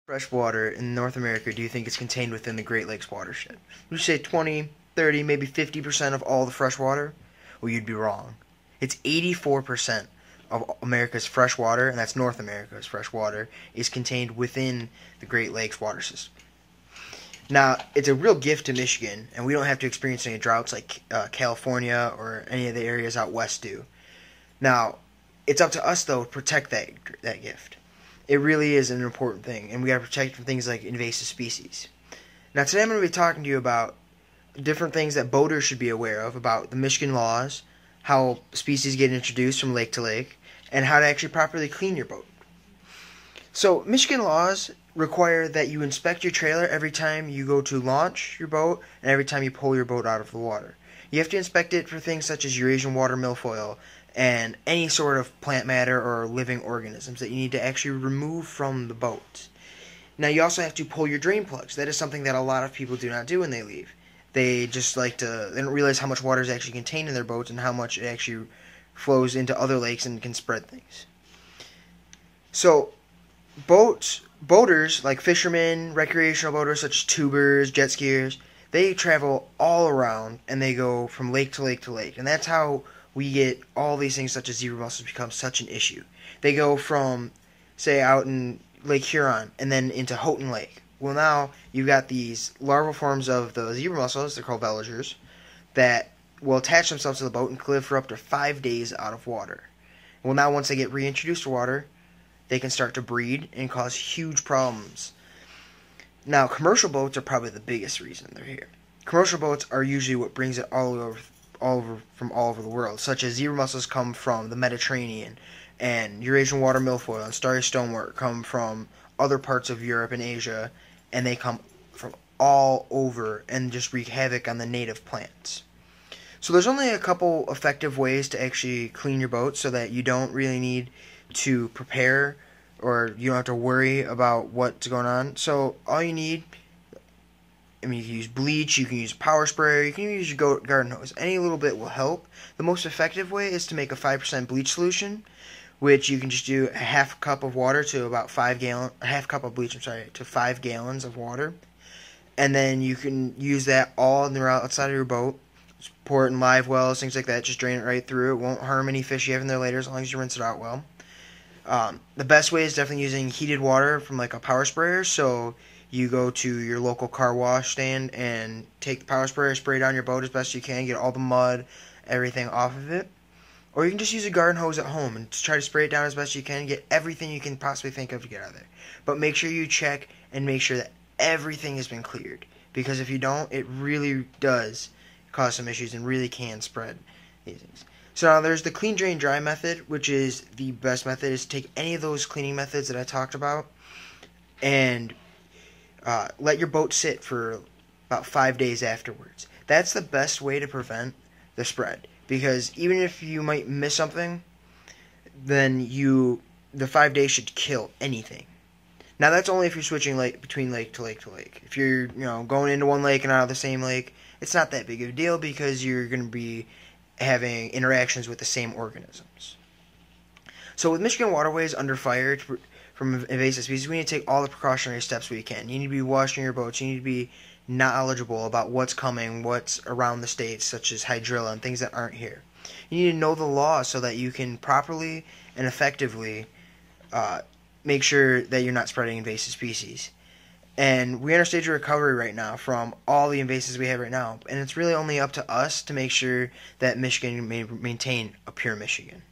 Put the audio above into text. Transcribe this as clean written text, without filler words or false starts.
Fresh water in North America do you think is contained within the Great Lakes watershed? Would you say 20, 30, maybe 50% of all the fresh water? Well, you'd be wrong. It's 84% of America's fresh water, and that's North America's fresh water, is contained within the Great Lakes water system. Now, it's a real gift to Michigan, and we don't have to experience any droughts like California or any of the areas out west do. Now, it's up to us, though, to protect that gift. It really is an important thing, and we got to protect it from things like invasive species. Now, today I'm going to be talking to you about different things that boaters should be aware of, about the Michigan laws, how species get introduced from lake to lake, and how to actually properly clean your boat. So, Michigan laws require that you inspect your trailer every time you go to launch your boat and every time you pull your boat out of the water. You have to inspect it for things such as Eurasian water milfoil and any sort of plant matter or living organisms that you need to actually remove from the boat. Now, you also have to pull your drain plugs. That is something that a lot of people do not do when they leave. They just they don't realize how much water is actually contained in their boats and how much it actually flows into other lakes and can spread things. So, boaters, like fishermen, recreational boaters such as tubers, jet skiers, they travel all around and they go from lake to lake to lake. And that's how we get all these things such as zebra mussels become such an issue. They go from, say, out in Lake Huron and then into Houghton Lake. Well, now you've got these larval forms of the zebra mussels, they're called veligers, that will attach themselves to the boat and live for up to 5 days out of water. Well, now once they get reintroduced to water, they can start to breed and cause huge problems. Now, commercial boats are probably the biggest reason they're here. Commercial boats are usually what brings it all over the world, such as zebra mussels come from the Mediterranean, and Eurasian water milfoil and starry stonewort come from other parts of Europe and Asia, and they come from all over and just wreak havoc on the native plants. So there's only a couple effective ways to actually clean your boat so that you don't really need to prepare or you don't have to worry about what's going on. So all you need, you can use bleach, you can use power sprayer, you can use your garden hose. Any little bit will help. The most effective way is to make a 5% bleach solution, which you can just do a half cup of water to about half cup of bleach, to 5 gallons of water. And then you can use that all outside of your boat. Just pour it in live wells, things like that. Just drain it right through. It won't harm any fish you have in there later as long as you rinse it out well. The best way is definitely using heated water from like a power sprayer. So you go to your local car wash stand and take the power sprayer, spray down your boat as best you can, get all the mud, everything off of it. Or you can just use a garden hose at home and just try to spray it down as best you can, get everything you can possibly think of to get out of there. But make sure you check and make sure that everything has been cleared. Because if you don't, it really does cause some issues and really can spread these things. So now there's the clean, drain, dry method, which is the best method, is to take any of those cleaning methods that I talked about and let your boat sit for about 5 days afterwards. That's the best way to prevent the spread, because even if you might miss something, then the 5 days should kill anything. Now that's only if you're switching between lake to lake to lake. If you're going into one lake and out of the same lake, it's not that big of a deal because you're going to be having interactions with the same organisms. So with Michigan waterways under fire from invasive species, we need to take all the precautionary steps we can. You need to be washing your boats. You need to be knowledgeable about what's coming, what's around the states, such as hydrilla and things that aren't here. You need to know the law so that you can properly and effectively make sure that you're not spreading invasive species. And we're in a stage of recovery right now from all the invasives we have right now. And it's really only up to us to make sure that Michigan may maintain a pure Michigan.